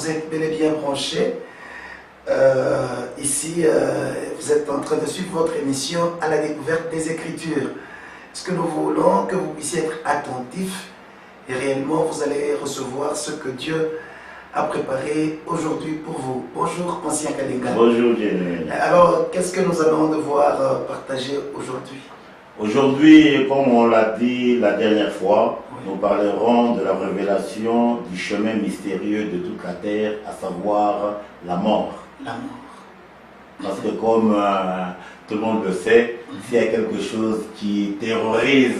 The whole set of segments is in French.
vous êtes bel et bien branchés. Ici, vous êtes en train de suivre votre émission à la découverte des Écritures. Ce que nous voulons, que vous puissiez être attentifs et réellement vous allez recevoir ce que Dieu a préparé aujourd'hui pour vous. Bonjour, ancien Kalinga. Bonjour, Jérémy. Alors, qu'est-ce que nous allons devoir partager aujourd'hui? Aujourd'hui, comme on l'a dit la dernière fois, nous parlerons de la révélation du chemin mystérieux de toute la terre, à savoir la mort. La mort. Parce que comme tout le monde le sait, s'il y a quelque chose qui terrorise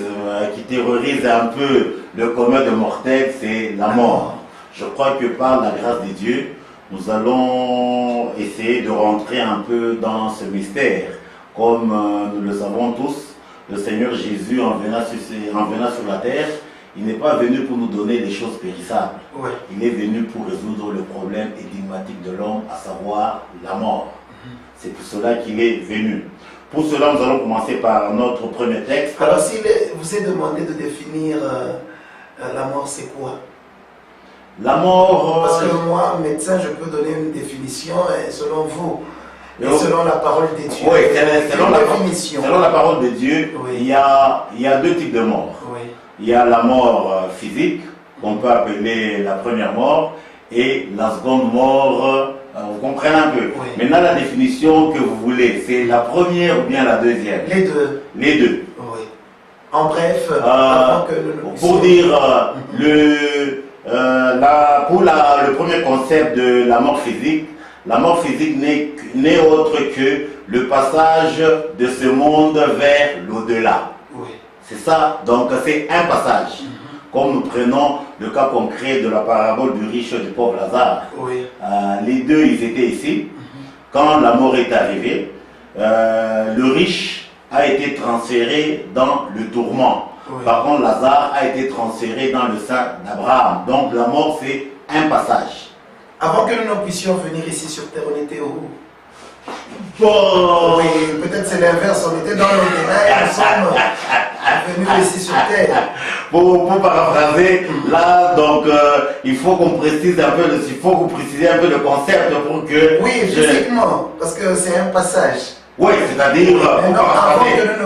un peu le commun des mortels, c'est la mort. Je crois que par la grâce de Dieu, nous allons essayer de rentrer un peu dans ce mystère. Comme nous le savons tous, le Seigneur Jésus, en venant sur la terre, il n'est pas venu pour nous donner des choses périssables. Ouais. Il est venu pour résoudre le problème énigmatique de l'homme, à savoir la mort. C'est pour cela qu'il est venu. Pour cela, nous allons commencer par notre premier texte. Alors, s'il vous est demandé de définir la mort, c'est quoi? La mort... Parce que moi, médecin, je peux donner une définition et selon vous, et selon la parole de Dieu. Oui, selon la parole de Dieu, oui. il y a deux types de morts. Oui. Il y a la mort physique, qu'on peut appeler la première mort, et la seconde mort, vous comprenez un peu. Oui. Maintenant, la définition que vous voulez, c'est la première ou bien la deuxième? Les deux. Les deux. Oui. En bref, avant que nous pour dire le premier concept de la mort physique n'est autre que le passage de ce monde vers l'au-delà. Oui. C'est ça, donc c'est un passage. Comme nous prenons le cas concret de la parabole du riche et du pauvre Lazare. Oui. Les deux, ils étaient ici. Quand la mort est arrivée, le riche a été transféré dans le tourment. Oui. Par contre, Lazare a été transféré dans le sein d'Abraham. Donc la mort, c'est un passage. Avant que nous ne puissions venir ici sur terre, on était où? Bon. Oui, peut-être c'est l'inverse, on était dans l'au-delà et nous sommes venus ici sur terre. Pour paraphraser, là, donc, il faut qu'on précise un peu, il faut que vous précisez un peu le concept pour que... Oui, physiquement, parce que c'est un passage. Oui, c'est-à-dire,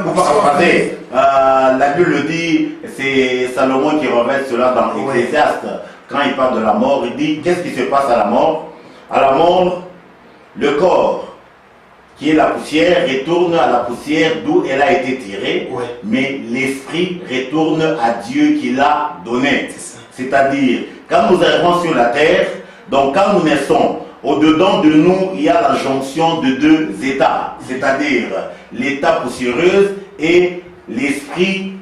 pour paraphraser, la Bible le dit, c'est Salomon qui révèle cela dans Ecclésiaste. Quand il parle de la mort, il dit, qu'est-ce qui se passe à la mort? À la mort, le corps, qui est la poussière, retourne à la poussière d'où elle a été tirée, mais l'esprit retourne à Dieu qui l'a donné. C'est-à-dire, quand nous arrivons sur la terre, donc quand nous naissons, au-dedans de nous, il y a la jonction de deux états, c'est-à-dire l'état poussiéreux et l'esprit,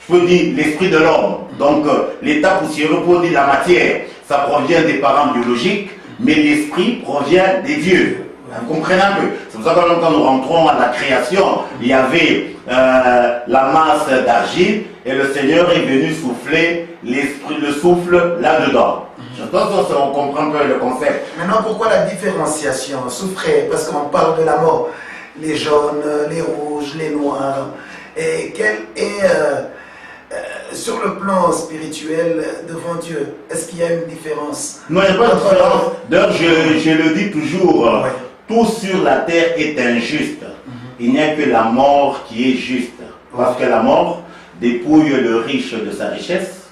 je peux dire l'esprit de l'homme. Donc l'état poussiéreux, pour dire la matière, ça provient des parents biologiques, mais l'esprit provient des dieux. Vous comprenez un peu? C'est pour ça que quand nous rentrons à la création, il y avait la masse d'argile et le Seigneur est venu souffler l'esprit, le souffle là-dedans. Je pense qu'on comprend un peu le concept. Maintenant, pourquoi la différenciation? Souffrir, parce qu'on parle de la mort. Les jaunes, les rouges, les noirs. Et quel est, sur le plan spirituel, devant Dieu, est-ce qu'il y a une différence? Non, il n'y a pas de différence. D'ailleurs, je le dis toujours, tout sur la terre est injuste. Il n'y a que la mort qui est juste. Parce que la mort dépouille le riche de sa richesse,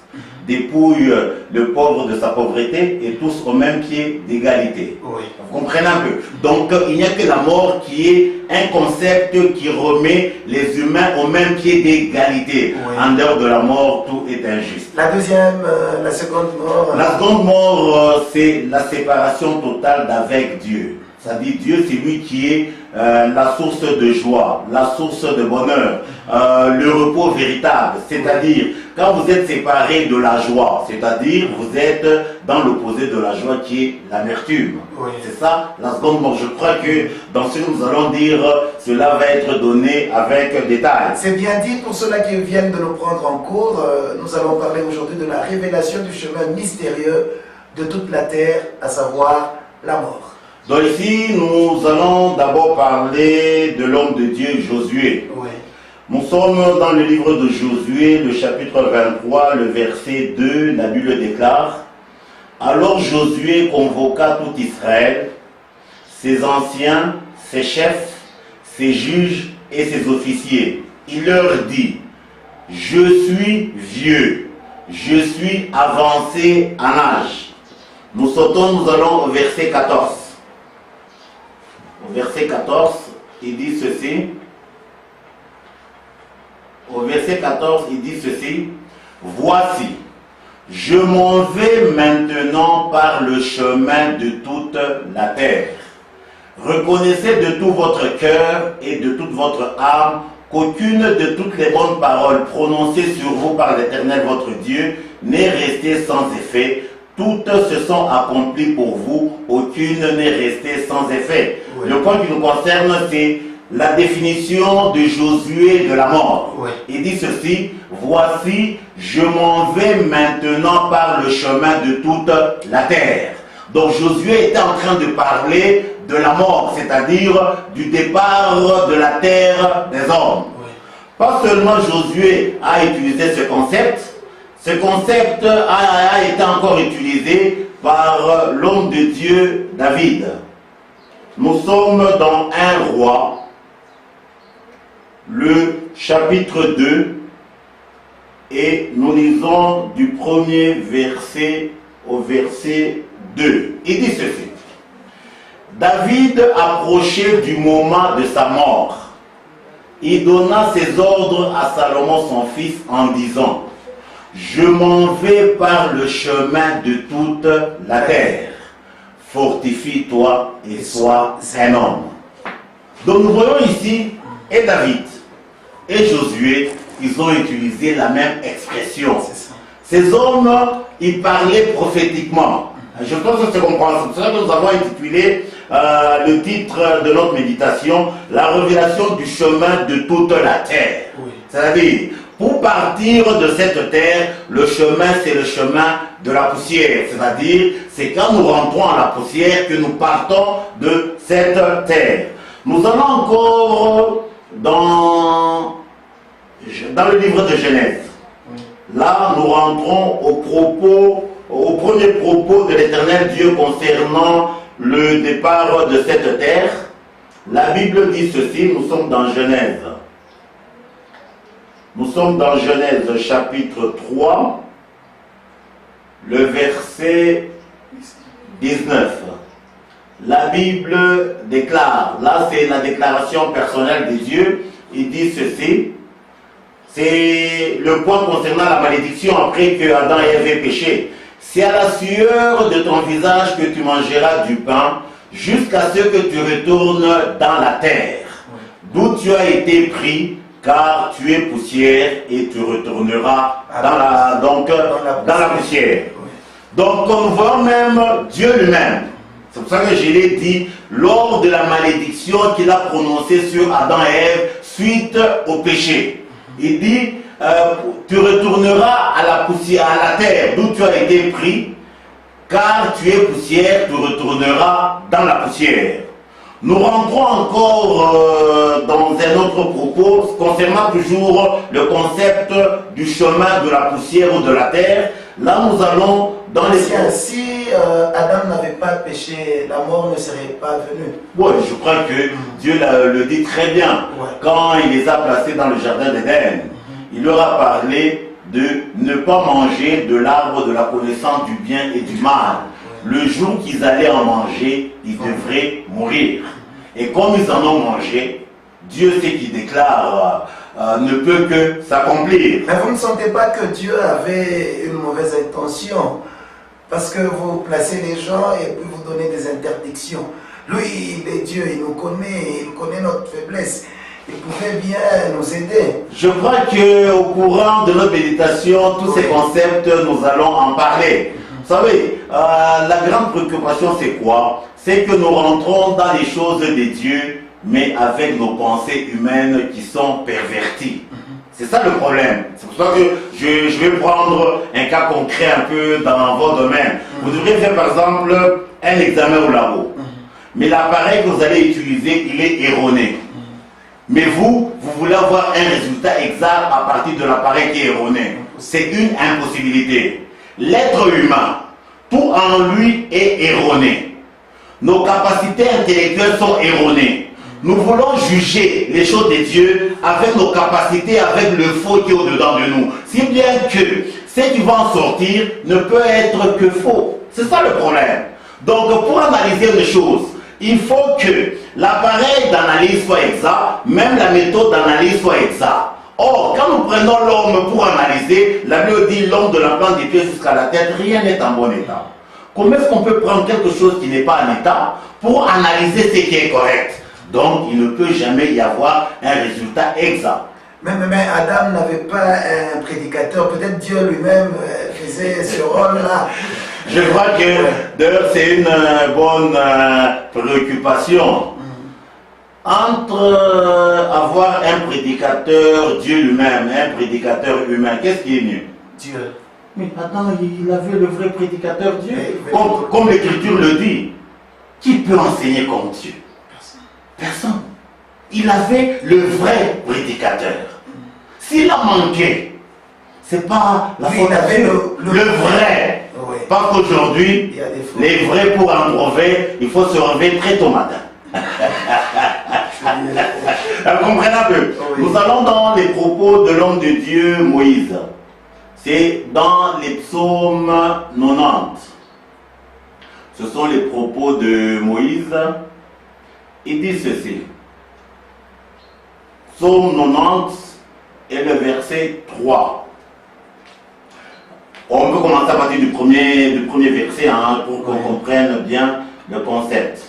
dépouille le pauvre de sa pauvreté et tous au même pied d'égalité. Vous comprenez un peu? Donc il n'y a que la mort qui est un concept qui remet les humains au même pied d'égalité. En dehors de la mort, tout est injuste. La deuxième, la seconde mort? La seconde mort, c'est la séparation totale d'avec Dieu. C'est-à-dire Dieu, c'est lui qui est la source de joie, la source de bonheur, le repos véritable. C'est-à-dire, quand vous êtes séparé de la joie, c'est-à-dire vous êtes dans l'opposé de la joie qui est l'amertume. C'est ça, la seconde mort. Je crois que dans ce que nous allons dire, cela va être donné avec détail. C'est bien dit pour ceux-là qui viennent de nous prendre en cours. Nous allons parler aujourd'hui de la révélation du chemin mystérieux de toute la terre, à savoir la mort. Donc ici, nous allons d'abord parler de l'homme de Dieu, Josué. Nous sommes dans le livre de Josué, le chapitre 23, le verset 2, la Bible déclare: Alors Josué convoqua tout Israël, ses anciens, ses chefs, ses juges et ses officiers. Il leur dit, je suis vieux, je suis avancé en âge. Nous sautons, nous allons au verset 14. Au verset 14, il dit ceci. Au verset 14, il dit ceci. Voici, je m'en vais maintenant par le chemin de toute la terre. Reconnaissez de tout votre cœur et de toute votre âme qu'aucune de toutes les bonnes paroles prononcées sur vous par l'Éternel votre Dieu n'est restée sans effet. Toutes se sont accomplies pour vous, aucune n'est restée sans effet. Oui. Le point qui nous concerne, c'est la définition de Josué de la mort. Oui. Il dit ceci, voici, je m'en vais maintenant par le chemin de toute la terre. Donc Josué était en train de parler de la mort, c'est-à-dire du départ de la terre des hommes. Oui. Pas seulement Josué a utilisé ce concept a été encore utilisé par l'homme de Dieu David. Nous sommes dans 1 Roi, le chapitre 2, et nous lisons du premier verset au verset 2. Il dit ceci. David approchait du moment de sa mort. Il donna ses ordres à Salomon son fils en disant, je m'en vais par le chemin de toute la terre. Fortifie-toi et sois un homme. Donc nous voyons ici, et David et Josué, ils ont utilisé la même expression. Ces hommes, ils parlaient prophétiquement. Je pense que c'est compréhensible. C'est pour ça que nous avons intitulé le titre de notre méditation, la révélation du chemin de toute la terre. Oui. C'est-à-dire, pour partir de cette terre, le chemin, c'est le chemin de la poussière. C'est-à-dire, c'est quand nous rentrons à la poussière que nous partons de cette terre. Nous allons encore dans le livre de Genèse. Là, nous rentrons au premier propos de l'Éternel Dieu concernant le départ de cette terre. La Bible dit ceci, nous sommes dans Genèse. Nous sommes dans Genèse chapitre 3, le verset 19. La Bible déclare, là c'est la déclaration personnelle de Dieu, il dit ceci, c'est le point concernant la malédiction après que Adam et Ève aient péché. C'est à la sueur de ton visage que tu mangeras du pain jusqu'à ce que tu retournes dans la terre, d'où tu as été pris, car tu es poussière et tu retourneras dans la poussière. Donc, comme nous voyons même Dieu lui-même, c'est pour ça que je l'ai dit, lors de la malédiction qu'il a prononcée sur Adam et Ève suite au péché, il dit, tu retourneras à la poussière, à la terre d'où tu as été pris, car tu es poussière, tu retourneras dans la poussière. Nous rentrons encore dans un autre propos concernant toujours le concept du chemin de la poussière ou de la terre. Là, nous allons dans les... Si Adam n'avait pas péché, la mort ne serait pas venue. Oui, je crois que Dieu le dit très bien. Ouais. Quand il les a placés dans le jardin d'Éden, il leur a parlé de ne pas manger de l'arbre de la connaissance du bien et du mal. Le jour qu'ils allaient en manger, ils devraient mourir. Et comme ils en ont mangé, Dieu, ce qu'il déclare, ne peut que s'accomplir. Mais vous ne sentez pas que Dieu avait une mauvaise intention? Parce que vous placez les gens et puis vous donnez des interdictions. Lui, il est Dieu, il nous connaît, il connaît notre faiblesse. Il pouvait bien nous aider. Je crois qu'au courant de notre méditation, tous ces concepts, nous allons en parler. Vous savez, la grande préoccupation, c'est quoi? C'est que nous rentrons dans les choses de Dieu, mais avec nos pensées humaines qui sont perverties. C'est ça le problème. C'est pour ça que je vais prendre un cas concret un peu dans vos domaines. Vous devrez faire par exemple un examen au labo. Mais l'appareil que vous allez utiliser, il est erroné. Mais vous voulez avoir un résultat exact à partir de l'appareil qui est erroné. C'est une impossibilité. L'être humain, tout en lui est erroné. Nos capacités intellectuelles sont erronées. Nous voulons juger les choses de Dieu avec nos capacités, avec le faux qui est au-dedans de nous. Si bien que ce qui va en sortir ne peut être que faux. C'est ça le problème. Donc pour analyser les choses, il faut que l'appareil d'analyse soit exact, même la méthode d'analyse soit exacte. Or, quand nous prenons l'homme pour analyser, la Bible dit l'homme de la plante des pieds jusqu'à la tête, rien n'est en bon état. Comment est-ce qu'on peut prendre quelque chose qui n'est pas en état pour analyser ce qui est correct? Donc, il ne peut jamais y avoir un résultat exact. Mais Adam n'avait pas un prédicateur. Peut-être Dieu lui-même faisait ce rôle-là. Je crois que d'ailleurs c'est une bonne préoccupation. Entre avoir un prédicateur, Dieu lui-même, un prédicateur humain, qu'est-ce qui est mieux? Dieu. Mais attends, il avait le vrai prédicateur Dieu. Comme l'Écriture le dit. Qui peut enseigner comme Dieu? Personne. Il avait le vrai prédicateur. S'il a manqué, c'est pas la faute de Dieu. Le vrai. Oui. Pas qu'aujourd'hui, les vrais pour en trouver, il faut se réveiller très tôt matin. Vous comprenez un peu? Oui. Nous allons dans les propos de l'homme de Dieu Moïse. C'est dans les psaumes 90. Ce sont les propos de Moïse. Il dit ceci. Psaume 90 et le verset 3. On peut commencer à partir du premier verset pour qu'on comprenne bien le concept.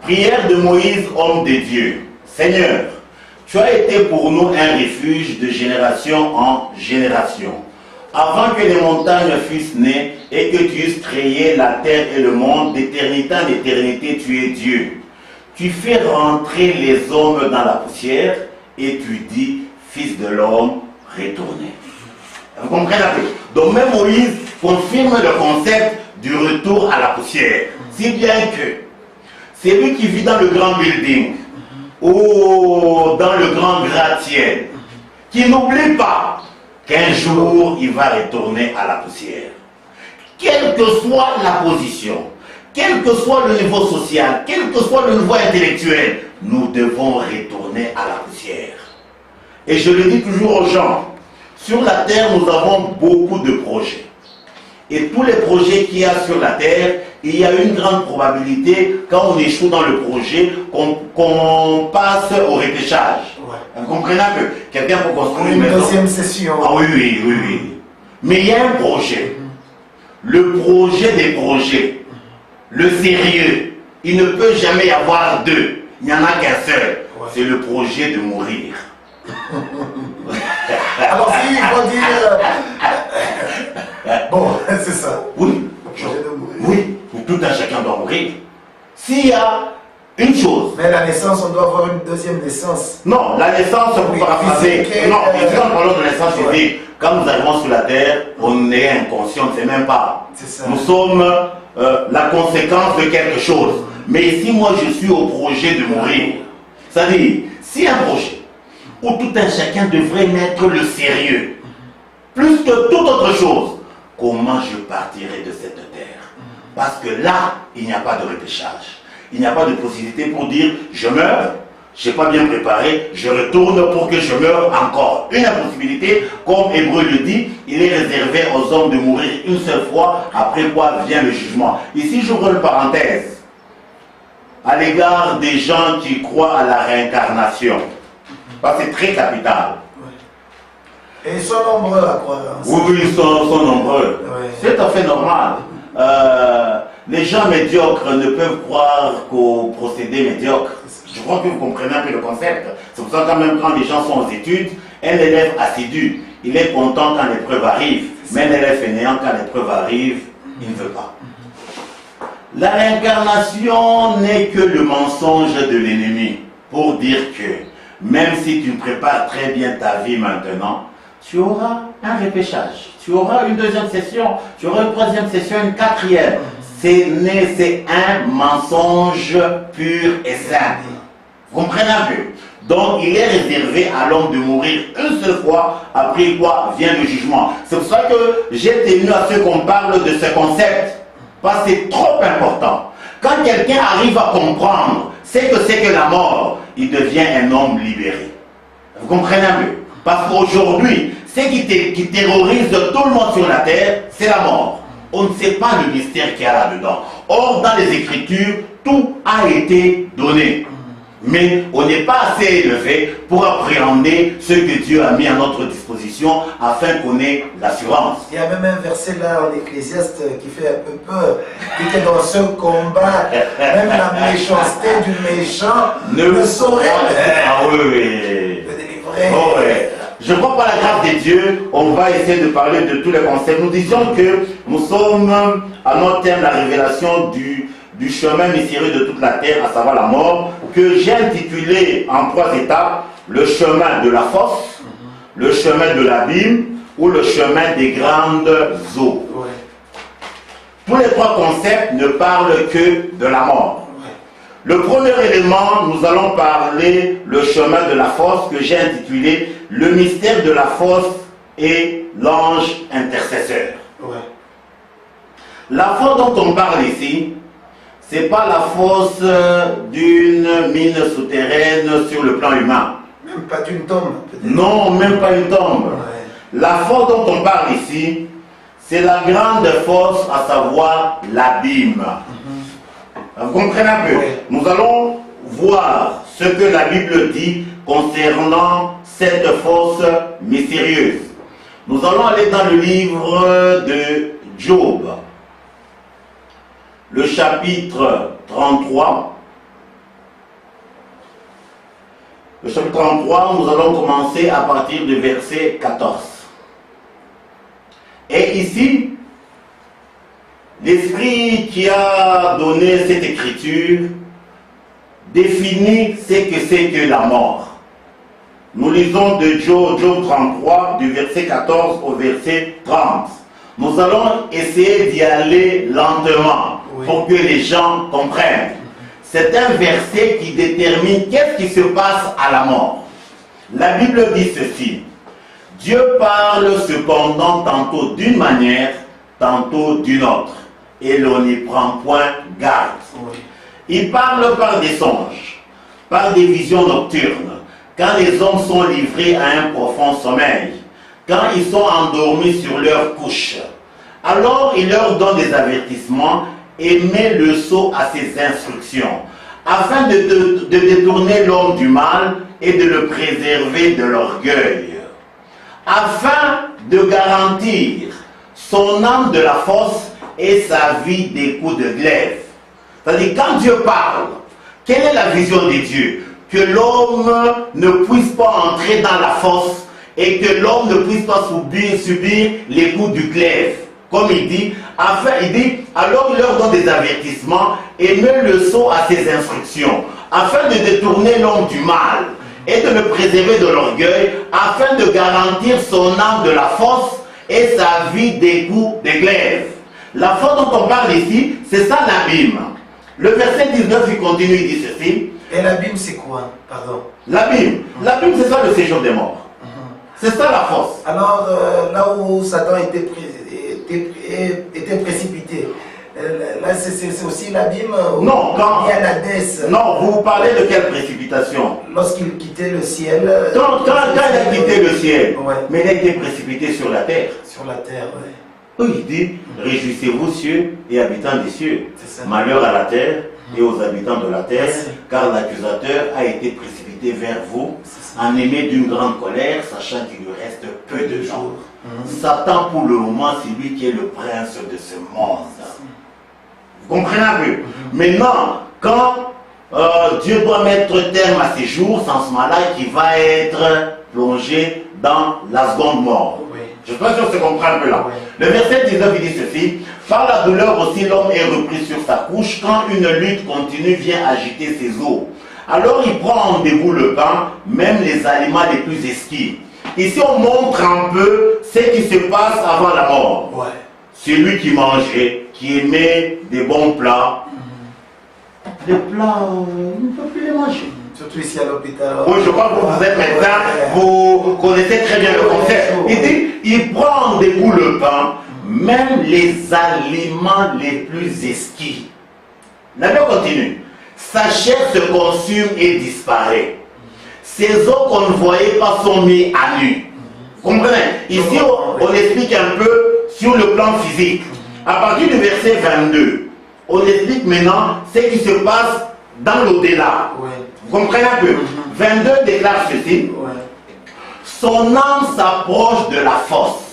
Prière de Moïse, homme de Dieu. Seigneur, tu as été pour nous un refuge de génération en génération. Avant que les montagnes fussent nées et que tu eusses créé la terre et le monde, d'éternité en éternité, tu es Dieu. Tu fais rentrer les hommes dans la poussière et tu dis, fils de l'homme, retournez. Vous comprenez un peu? Donc même Moïse confirme le concept du retour à la poussière. Si bien que c'est lui qui vit dans le grand building ou dans le grand gratte-ciel, qui n'oublie pas qu'un jour il va retourner à la poussière. Quelle que soit la position, quel que soit le niveau social, quel que soit le niveau intellectuel, nous devons retourner à la poussière. Et je le dis toujours aux gens, sur la terre nous avons beaucoup de projets. Et tous les projets qu'il y a sur la terre, il y a une grande probabilité, quand on échoue dans le projet, qu'on passe au repêchage. Ouais. Vous comprenez un peu? Quelqu'un pour construire une maison. Deuxième session. Ah oui. Mais il y a un projet. Le projet des projets. Le sérieux. Il ne peut jamais y avoir deux. Il n'y en a qu'un seul. Ouais. C'est le projet de mourir. Alors si il faut dire... Bon, c'est ça. Oui. Oui. Tout un chacun doit mourir. S'il y a une chose... Mais la naissance, on doit avoir une deuxième naissance. Non, la naissance, pour paraphraser... Non, ici en parlant de naissance physique, quand nous arrivons sur la terre, on est inconscient, on ne sait même pas. Nous sommes la conséquence de quelque chose. Mais ici, moi, je suis au projet de mourir. C'est-à-dire, si un projet où tout un chacun devrait mettre le sérieux, plus que toute autre chose, comment je partirai de cette terre? Parce que là, il n'y a pas de repêchage. Il n'y a pas de possibilité pour dire, je meurs, je n'ai pas bien préparé, je retourne pour que je meure encore. Une impossibilité, comme Hébreu le dit, il est réservé aux hommes de mourir une seule fois, après quoi vient le jugement. Ici, j'ouvre une parenthèse à l'égard des gens qui croient à la réincarnation. Parce que c'est très capital. Et ils sont nombreux à croire. Oui, ils sont nombreux. Oui. C'est tout à fait normal. Les gens médiocres ne peuvent croire qu'au procédé médiocre. Je crois que vous comprenez un peu le concept. C'est pour ça que même quand les gens sont aux études, un élève assidu, il est content quand l'épreuve arrive. Mais un élève fainéant, quand l'épreuve arrive, il ne veut pas. La réincarnation n'est que le mensonge de l'ennemi pour dire que même si tu prépares très bien ta vie maintenant, tu auras un repêchage, tu auras une deuxième session, tu auras une troisième session, une quatrième. C'est un mensonge pur et simple. Vous comprenez un peu? Donc il est réservé à l'homme de mourir une seule fois, après quoi vient le jugement. C'est pour ça que j'ai tenu à ce qu'on parle de ce concept. Parce que c'est trop important. Quand quelqu'un arrive à comprendre ce que c'est que la mort, il devient un homme libéré. Vous comprenez un peu? Parce qu'aujourd'hui, ce qui terrorise tout le monde sur la terre, c'est la mort. On ne sait pas le mystère qu'il y a là-dedans. Or, dans les Écritures, tout a été donné. Mais on n'est pas assez élevé pour appréhender ce que Dieu a mis à notre disposition afin qu'on ait l'assurance. Il y a même un verset là en Ecclésiaste qui fait un peu peur. Qui était dans ce combat, même la méchanceté du méchant ne saurait le délivrer. Oh, ouais. Je crois par la grâce de Dieu, on va essayer de parler de tous les concepts. Nous disions que nous sommes à notre thème, la révélation du chemin mystérieux de toute la terre, à savoir la mort, que j'ai intitulé en 3 étapes, le chemin de la fosse, le chemin de l'abîme ou le chemin des grandes eaux. Ouais. Tous les 3 concepts ne parlent que de la mort. Ouais. Le premier élément, nous allons parler le chemin de la fosse que j'ai intitulé le mystère de la fosse et l'ange intercesseur. Ouais. La fosse dont on parle ici, c'est pas la fosse d'une mine souterraine sur le plan humain. Même pas d'une tombe. Non, même pas une tombe. Ouais. La fosse dont on parle ici, c'est la grande fosse, à savoir l'abîme. Vous comprenez un peu? Ouais. Nous allons voir ce que la Bible dit concernant cette fosse mystérieuse. Nous allons aller dans le livre de Job. Le chapitre 33. Le chapitre 33, nous allons commencer à partir du verset 14. Et ici, l'Esprit qui a donné cette écriture définit ce que c'est que la mort. Nous lisons de Job 33, du verset 14 au verset 30. Nous allons essayer d'y aller lentement pour que les gens comprennent. C'est un verset qui détermine qu'est-ce qui se passe à la mort. La Bible dit ceci. Dieu parle cependant tantôt d'une manière, tantôt d'une autre. Et l'on n'y prend point garde. Il parle par des songes, par des visions nocturnes, quand les hommes sont livrés à un profond sommeil, quand ils sont endormis sur leur couche. Alors il leur donne des avertissements et met le sceau à ses instructions, afin de détourner l'homme du mal et de le préserver de l'orgueil, afin de garantir son âme de la fosse et sa vie des coups de glaive. C'est-à-dire, quand Dieu parle, quelle est la vision de Dieu? Que l'homme ne puisse pas entrer dans la fosse et que l'homme ne puisse pas subir les coups du glaive. Comme il dit, alors il leur donne des avertissements et met le sceau à ses instructions, afin de détourner l'homme du mal et de le préserver de l'orgueil, afin de garantir son âme de la fosse et sa vie des coups de glaive. La fosse dont on parle ici, c'est ça l'abîme. Le verset 19, il continue, il dit ceci. Et l'abîme, c'est quoi? Pardon. L'abîme, c'est ça le séjour des morts. C'est ça la fosse. Alors, là où Satan était précipité, là c'est aussi l'abîme? Non, il y a l'Hadès. Non, vous parlez de quelle précipitation? Lorsqu'il quittait le ciel. Quand il a quitté le ciel, ouais. Mais il a été précipité sur la terre. Sur la terre, oui. Oui, il dit, réjouissez-vous cieux et habitants des cieux. Malheur à la terre et aux habitants de la terre, car l'accusateur a été précipité vers vous, animé d'une grande colère, sachant qu'il lui reste peu de jours. Satan, pour le moment, c'est lui qui est le prince de ce monde. Vous comprenez un peu? Maintenant, quand Dieu doit mettre terme à ses jours, c'est en ce moment-là qu'il va être plongé dans la seconde mort. Je ne sais pas si on se comprend un peu là. Le verset 19, il dit ceci. Par la douleur aussi, l'homme est repris sur sa couche quand une lutte continue vient agiter ses os. Alors il prend en dégoût le pain, même les aliments les plus exquis. Ici, on montre un peu ce qui se passe avant la mort. Ouais. Celui qui mangeait, qui aimait des bons plats. Les plats, on ne peut plus les manger. Surtout ici à l'hôpital. Oui, je crois que vous êtes médecin, vous connaissez très bien le concept. Il dit, il prend en dégoût le pain, même les aliments les plus exquis. La Bible continue. Sa chair se consume et disparaît. Ces os qu'on ne voyait pas sont mis à nu. Vous comprenez? Ici, on explique un peu sur le plan physique. À partir du verset 22, on explique maintenant ce qui se passe dans l'au-delà. Vous comprenez un peu? 22 déclare ceci. Son âme s'approche de la fosse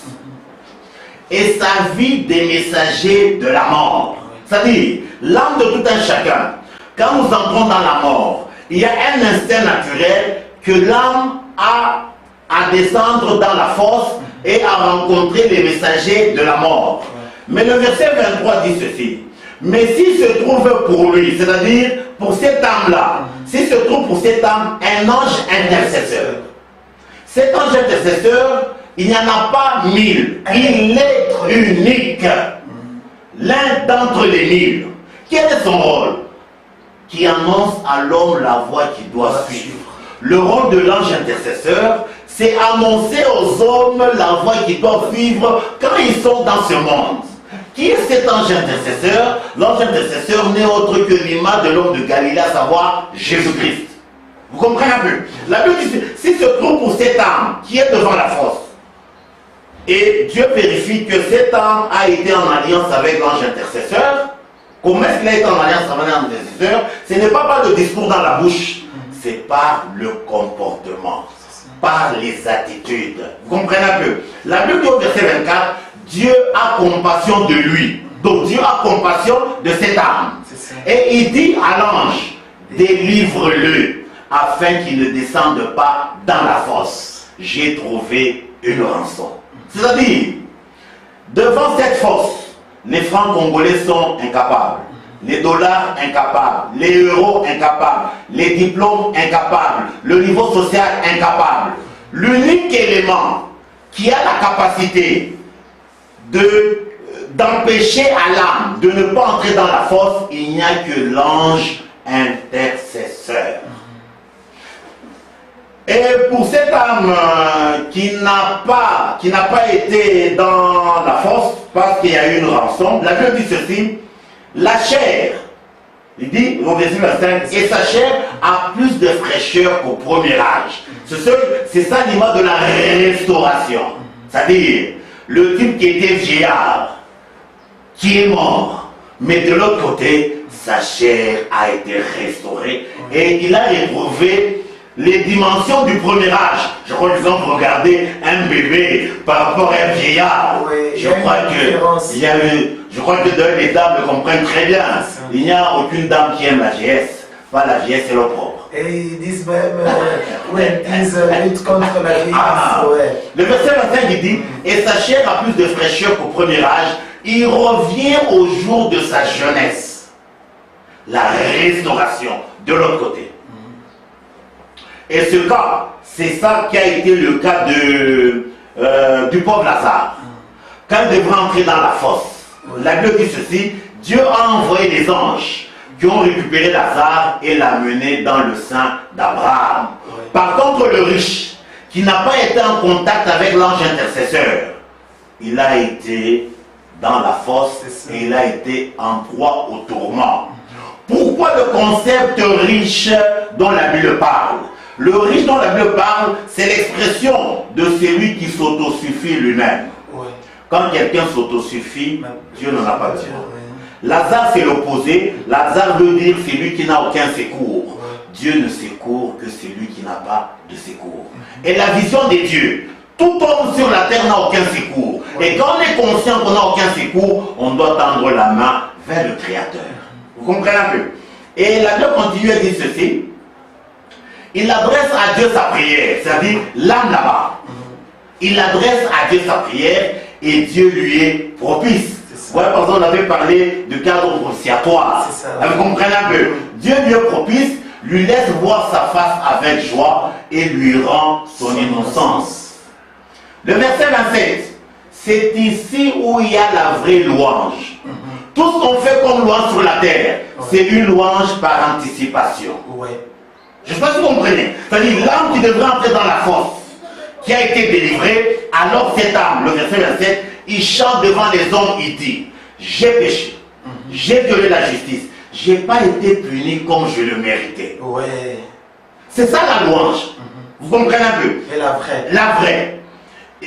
et sa vie des messagers de la mort. C'est-à-dire, l'âme de tout un chacun, quand nous entrons dans la mort, il y a un instinct naturel que l'âme a à descendre dans la fosse et à rencontrer les messagers de la mort. Mais le verset 23 dit ceci. Mais s'il se trouve pour lui, c'est-à-dire pour cette âme-là, s'il se trouve pour cette âme un ange intercesseur, cet ange intercesseur, il n'y en a pas 1000, il est unique, l'un d'entre les 1000. Quel est son rôle? Qui annonce à l'homme la voie qu'il doit suivre. Le rôle de l'ange intercesseur, c'est annoncer aux hommes la voie qu'ils doivent suivre quand ils sont dans ce monde. Qui est cet ange intercesseur? L'ange intercesseur n'est autre que l'image de l'homme de Galilée, à savoir Jésus-Christ. Vous comprenez un peu? La Bible dit, s'il se trouve pour cette âme qui est devant la fosse, et Dieu vérifie que cette âme a été en alliance avec l'ange intercesseur, comment est-ce qu'il a été en alliance avec l'ange intercesseur? Ce n'est pas par le discours dans la bouche, c'est par le comportement, par les attitudes. Vous comprenez un peu? La Bible dit au verset 24, Dieu a compassion de lui. Donc Dieu a compassion de cette âme. Et il dit à l'ange, délivre-le, afin qu'il ne descende pas dans la fosse. J'ai trouvé une rançon. C'est-à-dire, devant cette fosse, les francs congolais sont incapables. Les dollars incapables, les euros incapables, les diplômes incapables, le niveau social incapable. L'unique élément qui a la capacité d'empêcher à l'âme de ne pas entrer dans la fosse, il n'y a que l'ange intercesseur. Et pour cette âme qui n'a pas été dans la fosse parce qu'il y a eu une rançon, la Bible dit ceci. La chair, il dit au verset 25, et sa chair a plus de fraîcheur qu'au premier âge. C'est ça l'image de la restauration. C'est-à-dire, le type qui était vieillard, qui est mort, mais de l'autre côté, sa chair a été restaurée et il a éprouvé les dimensions du premier âge. Je crois qu'ils ont regardé un bébé par rapport à un vieillard. Je crois que les dames le comprennent très bien. Il n'y a aucune dame qui aime la vieillesse. Pas la vieillesse, c'est l'opprobre. Et ils disent même, ils disent lutte contre la vieillesse. Le verset 25 il dit, et sa chair a plus de fraîcheur qu'au premier âge, il revient au jour de sa jeunesse. La restauration de l'autre côté. Et ce cas, c'est ça qui a été le cas du pauvre Lazare. Quand il devrait entrer dans la fosse, la Bible dit ceci, Dieu a envoyé des anges qui ont récupéré Lazare et l'a mené dans le sein d'Abraham. Par contre, le riche, qui n'a pas été en contact avec l'ange intercesseur, il a été dans la fosse et il a été en proie au tourment. Pourquoi le concept riche dont la Bible parle? Le riche dont la Bible parle, c'est l'expression de celui qui s'autosuffit lui-même. Quand quelqu'un s'autosuffit, Dieu n'en a pas besoin. Lazare, c'est l'opposé. Lazare veut dire celui qui n'a aucun secours. Dieu ne secourt que celui qui n'a pas de secours. Et la vision de Dieu, tout homme sur la terre n'a aucun secours. Et quand on est conscient qu'on n'a aucun secours, on doit tendre la main vers le Créateur. Vous comprenez un peu? Et la Bible continue à dire ceci. Il adresse à Dieu sa prière, c'est-à-dire l'âme là-bas. Il adresse à Dieu sa prière et Dieu lui est propice. Ouais, par exemple, on avait parlé du cadre propitiatoire. Vous comprenez un peu? Dieu lui est propice, lui laisse voir sa face avec joie et lui rend son innocence. Le verset 27, c'est ici où il y a la vraie louange. Tout ce qu'on fait comme louange sur la terre, c'est une louange par anticipation. Je ne sais pas si vous comprenez. C'est-à-dire l'âme qui devrait entrer dans la fosse, qui a été délivrée, alors cette âme, le verset 27, il chante devant les hommes, il dit, j'ai péché, j'ai violé la justice, j'ai pas été puni comme je le méritais. Ouais. C'est ça la louange. Vous comprenez un peu? Et la vraie. La vraie.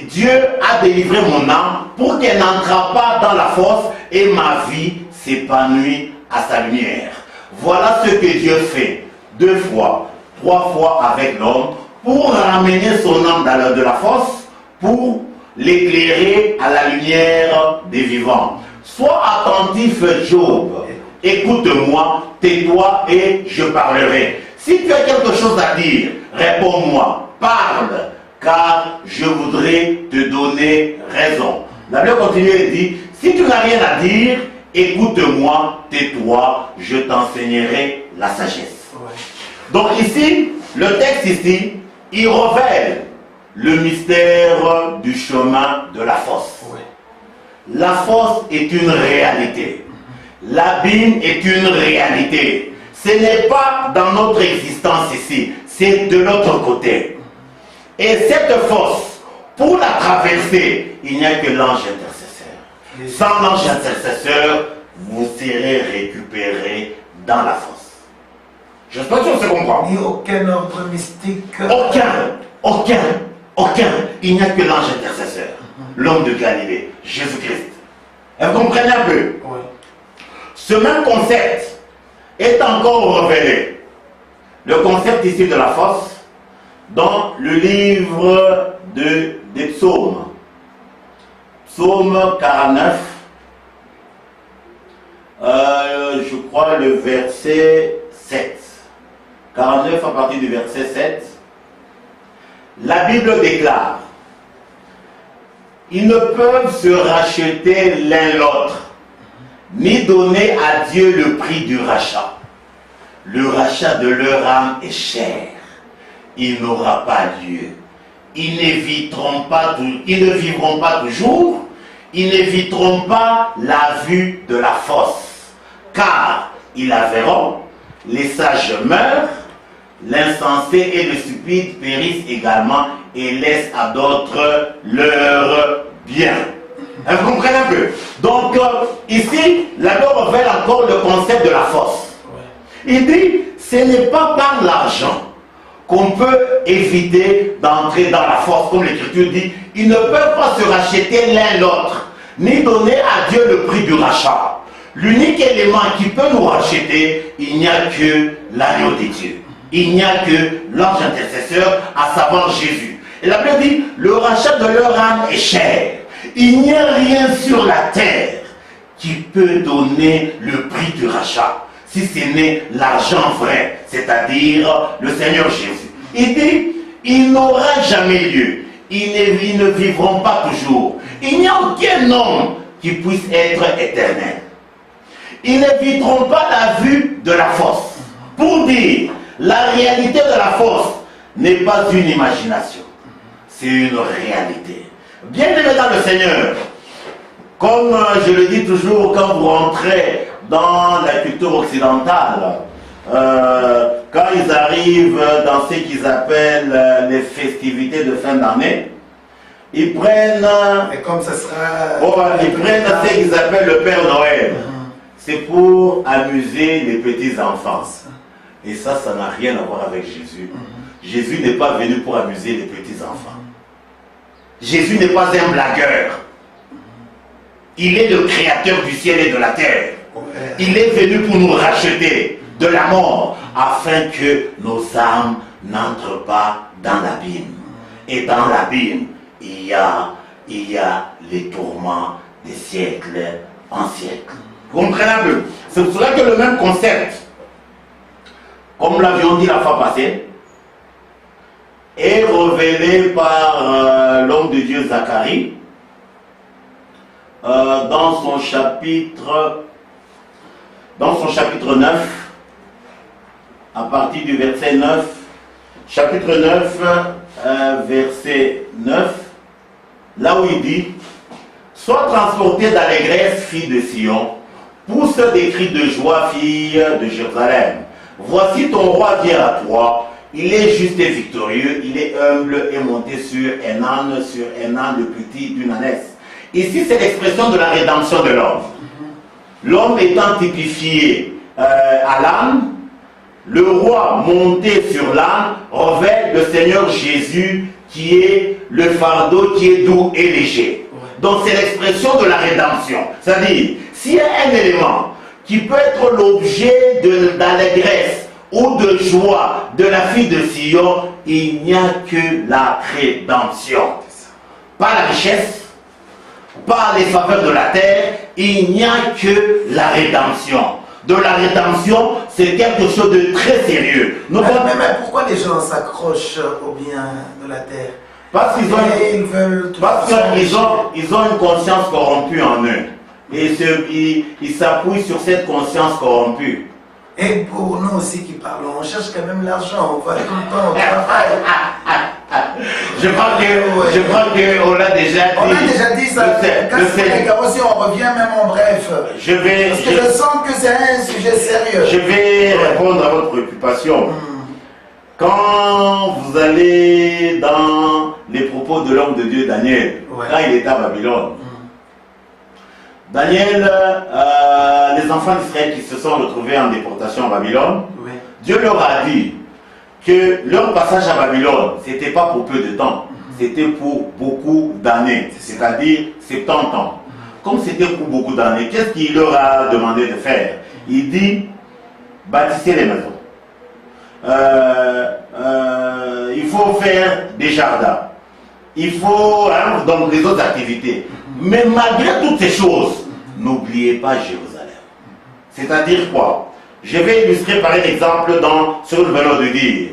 Dieu a délivré mon âme pour qu'elle n'entre pas dans la fosse et ma vie s'épanouit à sa lumière. Voilà ce que Dieu fait 2 fois, 3 fois avec l'homme pour ramener son âme de la fosse, pour l'éclairer à la lumière des vivants. Sois attentif, Job. Écoute-moi, tais-toi et je parlerai. Si tu as quelque chose à dire, réponds-moi, parle, car je voudrais te donner raison. La Bible continue et dit, si tu n'as rien à dire, écoute-moi, tais-toi, je t'enseignerai la sagesse. Ouais. Donc ici, le texte ici, il révèle le mystère du chemin de la fosse. Ouais. La fosse est une réalité. L'abîme est une réalité. Ce n'est pas dans notre existence ici, c'est de l'autre côté. Et cette fosse, pour la traverser, il n'y a que l'ange intercesseur. Sans l'ange intercesseur, vous serez récupéré dans la fosse. J'espère que se comprend. Ni aucun ordre mystique. Aucun. Il n'y a que l'ange intercesseur. L'homme de Galilée, Jésus-Christ. Et vous comprenez un peu? Oui. Ce même concept est encore révélé. Le concept ici de la fosse dans le livre des psaumes. Psaume 49. Je crois le verset 7. 49 à partir du verset 7. La Bible déclare: ils ne peuvent se racheter l'un l'autre, ni donner à Dieu le prix du rachat. Le rachat de leur âme est cher. Il n'aura pas lieu. Ils n'éviteront pas, ils ne vivront pas toujours. Ils n'éviteront pas la vue de la fosse. Car ils la verront, les sages meurent, l'insensé et le stupide périssent également et laissent à d'autres leur bien. Vous comprenez un peu? Donc ici, la Bible révèle encore le concept de la fosse. Il dit, ce n'est pas par l'argent qu'on peut éviter d'entrer dans la fosse, comme l'Écriture dit. Ils ne peuvent pas se racheter l'un l'autre, ni donner à Dieu le prix du rachat. L'unique élément qui peut nous racheter, il n'y a que l'agneau de Dieu. Il n'y a que l'ange intercesseur, à savoir Jésus. Et la Bible dit, le rachat de leur âme est cher. Il n'y a rien sur la terre qui peut donner le prix du rachat, si ce n'est l'argent vrai, c'est-à-dire le Seigneur Jésus. Il dit, il n'aura jamais lieu. Ils ne vivront pas toujours. Il n'y a aucun homme qui puisse être éternel. Ils n'éviteront pas la vue de la fosse. Pour dire, la réalité de la fosse n'est pas une imagination, c'est une réalité. Bien-aimés dans le Seigneur, comme je le dis toujours quand vous rentrez dans la culture occidentale, quand ils arrivent dans ce qu'ils appellent les festivités de fin d'année, ils prennent, et comme ça sera, ils prennent ce qu'ils appellent le Père Noël. C'est pour amuser les petits enfants. Et ça n'a rien à voir avec Jésus. Jésus n'est pas venu pour amuser les petits enfants. Jésus n'est pas un blagueur. Il est le créateur du ciel et de la terre. Il est venu pour nous racheter de la mort, afin que nos âmes n'entrent pas dans l'abîme. Et dans l'abîme, il y a les tourments des siècles en siècles. Vous comprenez un peu? C'est pour cela que le même concept, comme l'avions dit la fois passée, est révélé par l'homme de Dieu Zacharie dans son chapitre 9, à partir du verset 9, chapitre 9, verset 9, là où il dit: sois transporté d'allégresse, fille de Sion, pousse des cris de joie, fille de Jérusalem. Voici ton roi vient à toi, il est juste et victorieux, il est humble et monté sur un âne le petit d'une ânesse. Ici, c'est l'expression de la rédemption de l'homme. L'homme étant typifié à l'âne, le roi monté sur l'âne revêt le Seigneur Jésus qui est le fardeau qui est doux et léger. Donc c'est l'expression de la rédemption. C'est-à-dire, s'il y a un élément qui peut être l'objet d'allégresse ou de joie de la fille de Sion, il n'y a que la rédemption. Pas la richesse, pas les faveurs de la terre, il n'y a que la rédemption. De la rédemption, c'est quelque chose de très sérieux. Mais pourquoi les gens s'accrochent au bien de la terre? Parce qu'ils ont une conscience corrompue en eux. Et ils s'appuient sur cette conscience corrompue. Et pour nous aussi qui parlons, on cherche quand même l'argent, on va tout le temps au travail. Je crois qu'on l'a déjà dit. On a déjà dit ça. Aussi, on revient même en bref. Parce que je sens que c'est un sujet sérieux. Je vais répondre à votre préoccupation. Quand vous allez dans les propos de l'homme de Dieu Daniel, quand il était à Babylone, Daniel, les enfants d'Israël qui se sont retrouvés en déportation à Babylone, Dieu leur a dit que leur passage à Babylone, ce n'était pas pour peu de temps, c'était pour beaucoup d'années, c'est-à-dire 70 ans. Comme c'était pour beaucoup d'années, qu'est-ce qu'il leur a demandé de faire? Il dit, bâtissez les maisons. Il faut faire des jardins. Il faut donc des autres activités. Mais malgré toutes ces choses, n'oubliez pas Jérusalem. C'est-à-dire quoi? Je vais illustrer par un exemple sur le vélo de dire.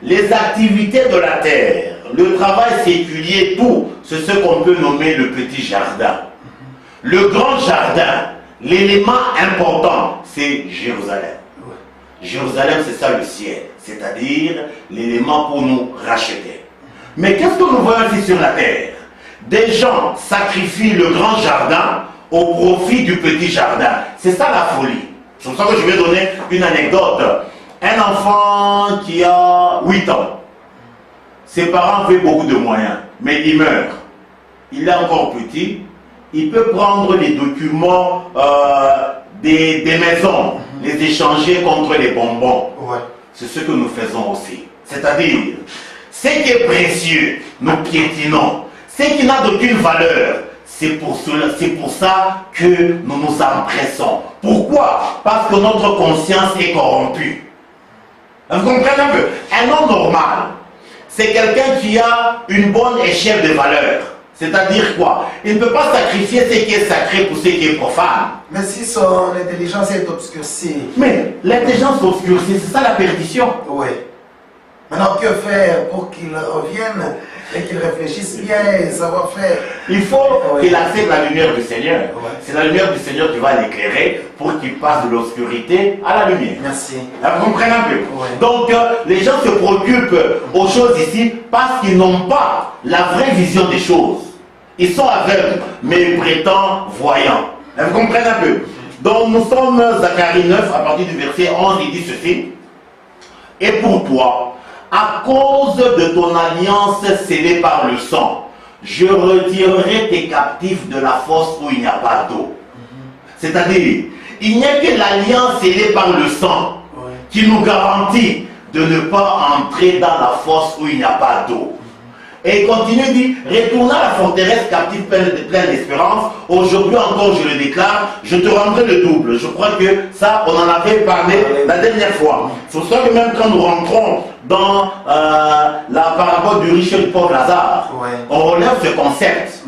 Les activités de la terre, le travail séculier, tout, c'est ce qu'on peut nommer le petit jardin. Le grand jardin, l'élément important, c'est Jérusalem. Jérusalem, c'est ça le ciel, c'est-à-dire l'élément pour nous racheter. Mais qu'est-ce que nous voyons ici sur la terre? Des gens sacrifient le grand jardin au profit du petit jardin. C'est ça la folie. C'est pour ça que je vais donner une anecdote. Un enfant qui a 8 ans, ses parents avaient beaucoup de moyens, mais il meurt. Il est encore petit, il peut prendre les documents des maisons, les échanger contre les bonbons. C'est ce que nous faisons aussi. C'est-à-dire, ce qui est précieux, nous piétinons. Ce qui n'a d'aucune valeur, c'est pour ça que nous nous empressons. Pourquoi? Parce que notre conscience est corrompue. Vous comprenez un peu? Un homme normal, c'est quelqu'un qui a une bonne échelle de valeurs. C'est-à-dire quoi? Il ne peut pas sacrifier ce qui est sacré pour ce qui est profane. Mais si son intelligence est obscurcie. Mais l'intelligence obscurcie, c'est ça la perdition. Oui. Maintenant, que faire pour qu'il revienne et qu'il réfléchisse bien et savoir faire? Il faut qu'il accepte la lumière du Seigneur. C'est la lumière du Seigneur qui va l'éclairer pour qu'il passe de l'obscurité à la lumière. Merci. Vous comprenez un peu? Donc, les gens se préoccupent aux choses ici parce qu'ils n'ont pas la vraie vision des choses. Ils sont aveugles, mais ils prétendent voyants. Vous comprenez un peu? Donc, nous sommes Zacharie 9, à partir du verset 11, il dit ceci. Et pour toi, à cause de ton alliance scellée par le sang, je retirerai tes captifs de la fosse où il n'y a pas d'eau. C'est-à-dire, il n'y a que l'alliance scellée par le sang qui nous garantit de ne pas entrer dans la fosse où il n'y a pas d'eau. Et il continue, dit, retourne à la forteresse captive pleine d'espérance. Aujourd'hui encore, je le déclare, je te rendrai le double. Je crois que ça, on en avait parlé la dernière fois. C'est pour ça que même quand nous rentrons dans la parabole du riche et du pauvre Lazare, on relève ce concept.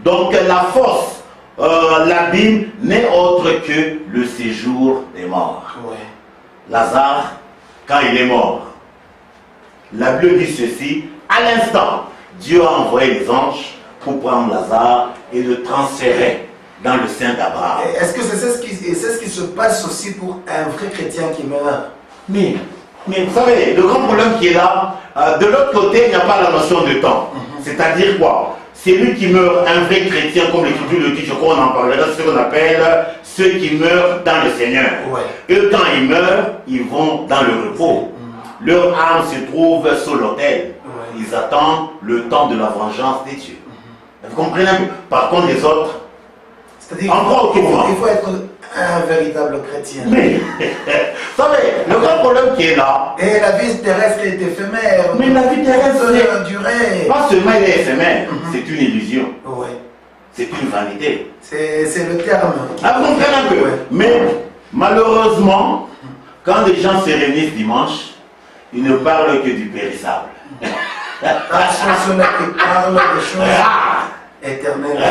Donc la fosse, l'abîme, n'est autre que le séjour des morts. Lazare, quand il est mort, la Bible dit ceci, à l'instant, Dieu a envoyé les anges pour prendre Lazare et le transférer dans le sein d'Abraham. Est-ce que c'est ce qui se passe aussi pour un vrai chrétien qui meurt? Mais vous savez, le grand problème qui est là, de l'autre côté, il n'y a pas la notion de temps. C'est-à-dire quoi? C'est lui qui meurt, un vrai chrétien, comme l'Écriture le dit, je crois qu'on en parlera, c'est ce qu'on appelle ceux qui meurent dans le Seigneur. Eux, quand ils meurent, ils vont dans le repos. Leur âme se trouve sur l'autel. Ils attendent le temps de la vengeance des dieux. Vous comprenez un peu? Par contre, les autres, c'est-à-dire il faut être un véritable chrétien. Mais, vous savez, le grand problème qui est là. Et la vie terrestre est éphémère. Mais la vie terrestre peut durer. Pas seulement elle est éphémère, c'est une illusion. Ouais. C'est une vanité. C'est le terme. Ah, vous comprenez un peu? Ouais. Mais malheureusement, quand les gens se réunissent dimanche, ils ne parlent que du périssable. Ce n'est qui parle des choses éternelles.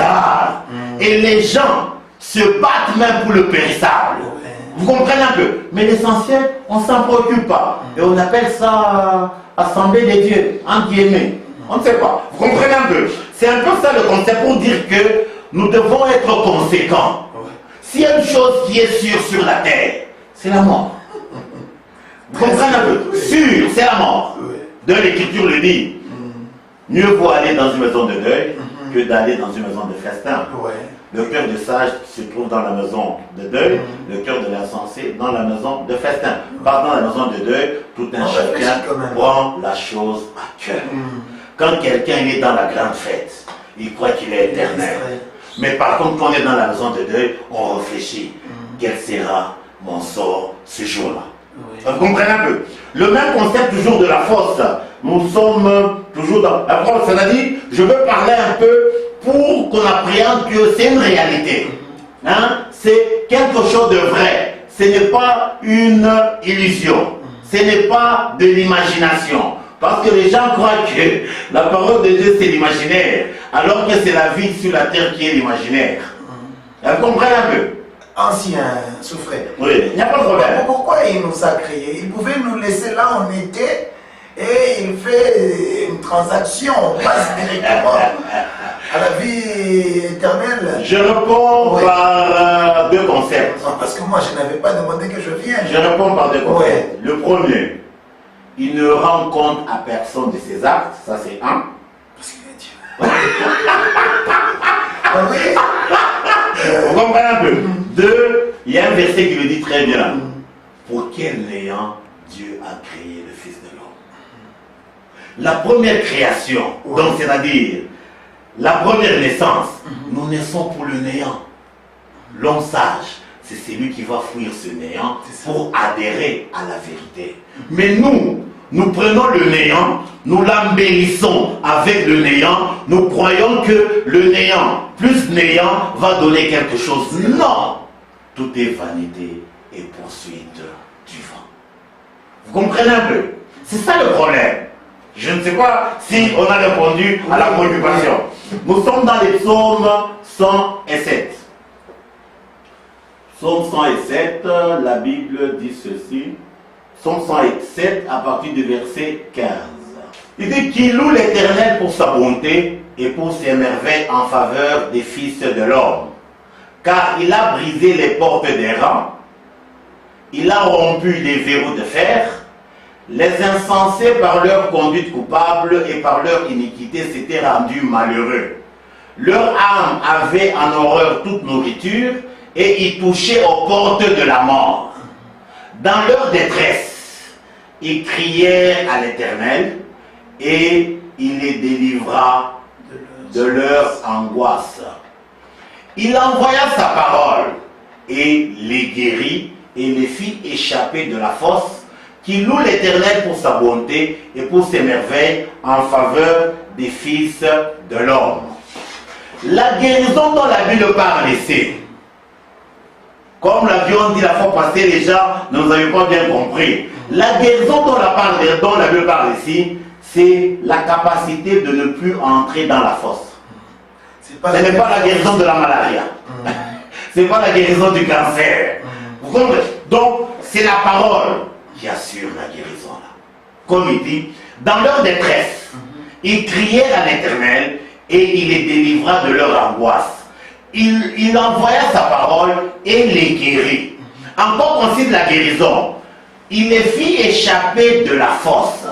Et les gens se battent même pour le périssable. Ouais. Vous comprenez un peu? Mais l'essentiel, on ne s'en préoccupe pas. Et on appelle ça assemblée des dieux, entre guillemets. On ne sait pas. Vous comprenez un peu? C'est un peu ça le concept pour dire que nous devons être conséquents. Ouais. S'il y a une chose qui est sûre sur la terre, c'est la mort. Vous comprenez un peu? Sûr, c'est la mort. De l'Écriture le dit. Mieux vaut aller dans une maison de deuil que d'aller dans une maison de festin. Ouais. Le cœur du sage se trouve dans la maison de deuil, le cœur de l'insensé dans la maison de festin. Pas dans la maison de deuil, tout un chacun prend la chose à cœur. Quand quelqu'un est dans la grande fête, il croit qu'il est éternel. Mais par contre, quand on est dans la maison de deuil, on réfléchit. Quel sera mon sort ce jour-là? Vous comprenez un peu? Le même concept toujours de la fosse. Nous sommes toujours dans... Après, cela dit, je veux parler un peu pour qu'on appréhende que c'est une réalité. Hein? C'est quelque chose de vrai. Ce n'est pas une illusion. Ce n'est pas de l'imagination. Parce que les gens croient que la parole de Dieu c'est l'imaginaire, alors que c'est la vie sur la terre qui est l'imaginaire. Vous comprenez un peu? Ancien souffrait. Oui, il n'y a pas de problème. Pourquoi il nous a créés? Il pouvait nous laisser là où on était et il fait une transaction, on passe directement à la vie éternelle. Je réponds par deux concepts. Non, parce que moi je n'avais pas demandé que je vienne. Je réponds par deux concepts. Le premier, il ne rend compte à personne de ses actes, ça c'est un. Parce qu'il est Dieu. Oui. Vous comprenez un peu? Deux, il y a un verset qui le dit très bien. Pour quel néant Dieu a créé le Fils de l'homme? La première création, donc c'est-à-dire la première naissance, nous naissons pour le néant. L'homme sage, c'est celui qui va fuir ce néant pour adhérer à la vérité. Mais nous prenons le néant, nous l'embellissons avec le néant, nous croyons que le néant plus néant va donner quelque chose. Non! Tout est vanité et poursuite du vent. Vous comprenez un peu? C'est ça le problème. Je ne sais pas si on a répondu à la préoccupation. Nous sommes dans les psaumes 107. Psaume 107, la Bible dit ceci. Psaume 107 à partir du verset 15. Il dit qu'il loue l'Éternel pour sa bonté et pour ses merveilles en faveur des fils de l'homme. Car il a brisé les portes des rangs, il a rompu les verrous de fer, les insensés par leur conduite coupable et par leur iniquité s'étaient rendus malheureux. Leur âme avait en horreur toute nourriture et ils touchaient aux portes de la mort. Dans leur détresse, ils crièrent à l'Éternel et il les délivra de leur angoisse. Il envoya sa parole et les guérit et les fit échapper de la fosse, qui loue l'Éternel pour sa bonté et pour ses merveilles en faveur des fils de l'homme. La guérison dont la Bible parle ici, comme l'avion dit la fois passée, les gens ne nous avaient pas bien compris. La guérison dont la Bible parle ici, c'est la capacité de ne plus entrer dans la fosse. Ce n'est pas la guérison de la malaria. Ce n'est pas la guérison du cancer. Vous comprenez? Donc, c'est la parole qui assure la guérison là. Comme il dit, dans leur détresse, ils crièrent à l'Éternel et il les délivra de leur angoisse. Il envoya sa parole et les guérit. Encore principe de la guérison, il les fit échapper de la fosse.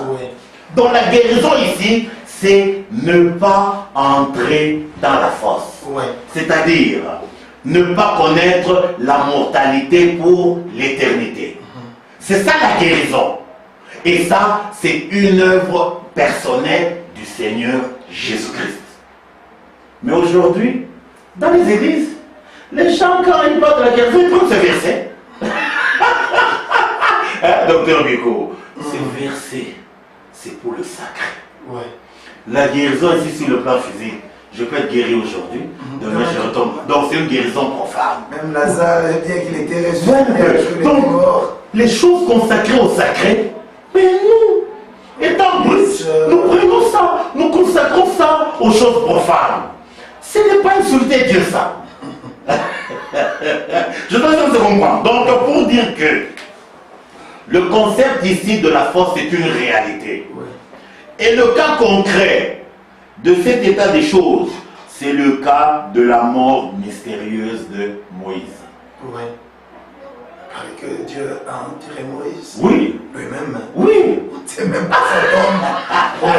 Donc la guérison ici, c'est ne pas entrer dans la fosse. C'est-à-dire ne pas connaître la mortalité pour l'éternité. C'est ça la guérison. Et ça, c'est une œuvre personnelle du Seigneur Jésus-Christ. Mais aujourd'hui, dans les églises, les gens, quand ils parlent de la guérison, ils prennent ce verset. Hein, docteur Biko, ce verset, c'est pour le sacré. Ouais. La guérison ici sur le plan physique, je peux être guéri aujourd'hui, demain je retombe. Donc c'est une guérison profane. Même Lazare, bien qu'il était ressuscité, donc, les choses consacrées au sacré, mais nous, étant brutes, nous prenons ça, nous consacrons ça aux choses profanes. Ce n'est pas insulter Dieu ça. Je dois se comprendre. Donc pour dire que le concept ici de la force est une réalité. Et le cas concret de cet état des choses, c'est le cas de la mort mystérieuse de Moïse. Oui. Que Dieu a enterré Moïse. Oui. Lui-même. Oui. C'est même pas son homme.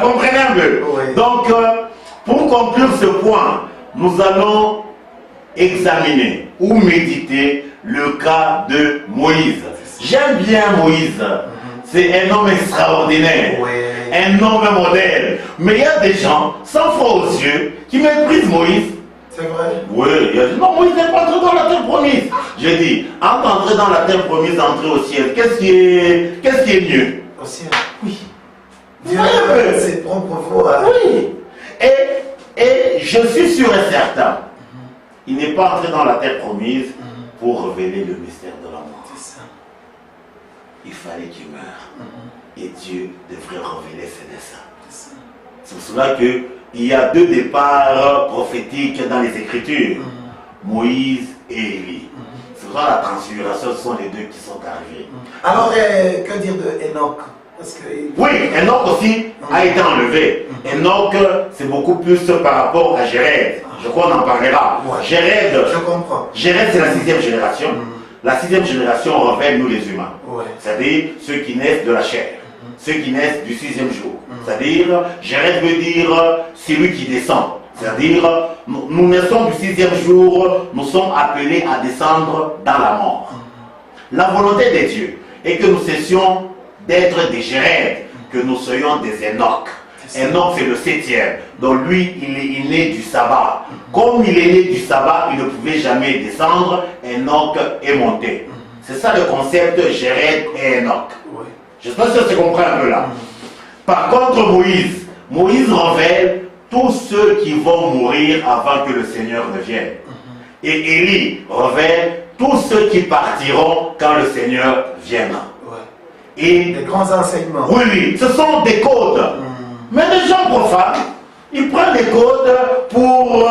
Vous comprenez un peu? Oui. Donc, pour conclure ce point, nous allons examiner ou méditer le cas de Moïse. J'aime bien Moïse. C'est un homme extraordinaire, un homme modèle. Mais il y a des gens, sans foi aux yeux, qui méprisent Moïse. C'est vrai? Oui, il a dit non, Moïse n'est pas entré dans la terre promise. J'ai dit, entre entrer dans la terre promise, entrer au ciel, qu'est-ce qui est mieux? Au ciel. Oui. Dieu a ses propres voies. Oui. Et je suis sûr et certain, il n'est pas entré dans la terre promise pour révéler le mystère de la mort. C'est ça. Il fallait qu'il meure. Et Dieu devrait révéler ses desseins. C'est pour cela qu'il y a deux départs prophétiques dans les Écritures. Moïse et Élie. C'est pour ça la transfiguration, ce sont les deux qui sont arrivés. Alors, que dire de Enoch? Parce que... Oui, Enoch aussi a été enlevé. Enoch, c'est beaucoup plus par rapport à Jéred. Je crois qu'on en parlera. Jéred, je comprends. Jéred, c'est la 6e génération. La 6e génération révèle nous les humains. C'est-à-dire ceux qui naissent de la chair. Ceux qui naissent du 6e jour. C'est-à-dire, Jéred veut dire celui qui descend. C'est-à-dire, nous naissons du 6e jour, nous sommes appelés à descendre dans la mort. La volonté de Dieu est que nous cessions d'être des Jéred, que nous soyons des Enoch. Enoch, c'est le 7e. Donc lui, il est né du sabbat. Comme il est né du sabbat, il ne pouvait jamais descendre. Enoch est monté. C'est ça le concept de Jéred et Enoch. J'espère que tu comprends un peu là. Par contre, Moïse révèle tous ceux qui vont mourir avant que le Seigneur ne vienne. Et Élie révèle tous ceux qui partiront quand le Seigneur viendra. Et des grands enseignements. Oui, ce sont des codes. Mais les gens profanes, ils prennent les codes pour...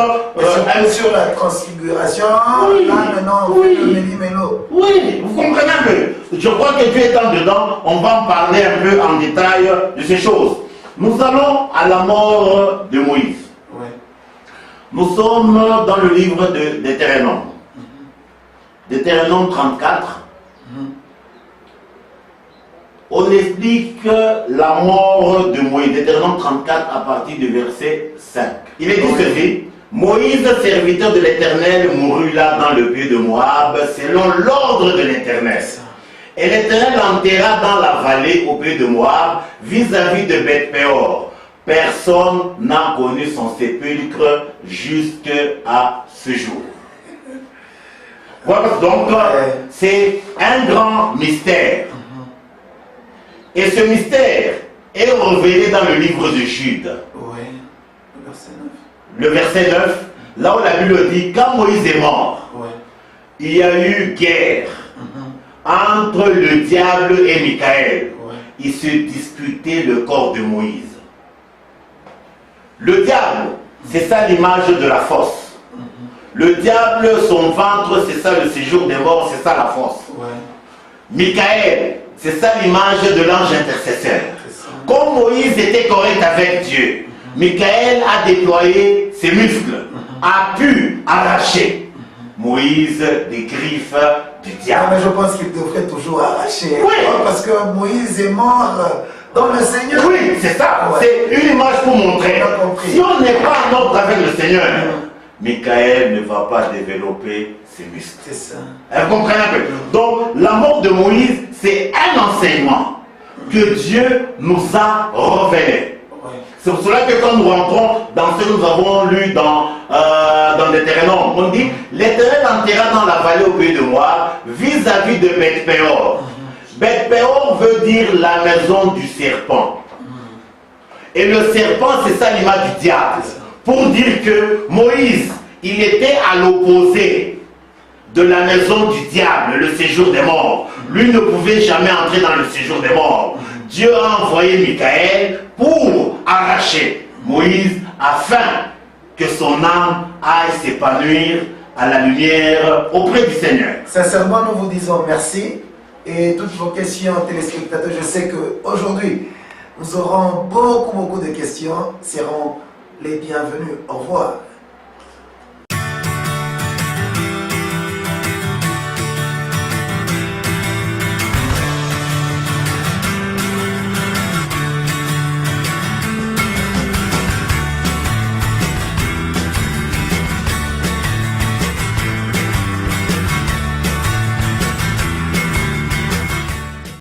sur la transfiguration, oui, là maintenant, oui, vous comprenez un peu. Je crois que Dieu étant dedans, on va en parler un peu en détail de ces choses. Nous allons à la mort de Moïse. Nous sommes dans le livre de Deutéronome. Deutéronome 34. On explique la mort de Moïse. Deutéronome 34 à partir du verset 5. Il est dit ceci. Moïse, serviteur de l'Éternel, mourut là dans le pays de Moab, selon l'ordre de l'Éternel. Et l'Éternel enterra dans la vallée au pays de Moab, vis-à-vis de Beth-Péor. Personne n'a connu son sépulcre jusqu'à ce jour. Voilà, donc c'est un grand mystère. Et ce mystère est révélé dans le livre de Jude. Oui, le verset 9. Le verset 9, là où la Bible dit, quand Moïse est mort, il y a eu guerre entre le diable et Michael. Ils se disputaient le corps de Moïse. Le diable, c'est ça l'image de la fosse. Le diable, son ventre, c'est ça le séjour des morts, c'est ça la fosse. Michael, c'est ça l'image de l'ange intercesseur. Comme Moïse était correct avec Dieu, Michael a déployé ses muscles, a pu arracher Moïse des griffes du diable. Mais je pense qu'il devrait toujours arracher. Oui. Parce que Moïse est mort dans le Seigneur. Oui, c'est ça. C'est une image pour montrer. Si on n'est pas en ordre avec le Seigneur, Michael ne va pas développer ses muscles. C'est ça. Vous comprenez un peu? Donc, la mort de Moïse, c'est un enseignement que Dieu nous a révélé. C'est pour cela que quand nous rentrons dans ce que nous avons lu dans Deutéronome, on dit l'Éternel enterra dans la vallée au pays de Moab vis-à-vis de Beth-Péor. Beth-Péor veut dire la maison du serpent. Et le serpent, c'est ça l'image du diable. Pour dire que Moïse, il était à l'opposé de la maison du diable, le séjour des morts. Lui ne pouvait jamais entrer dans le séjour des morts. Dieu a envoyé Michael pour arracher Moïse afin que son âme aille s'épanouir à la lumière auprès du Seigneur. Sincèrement, nous vous disons merci. Et toutes vos questions, téléspectateurs, je sais qu'aujourd'hui, nous aurons beaucoup de questions, seront les bienvenus. Au revoir.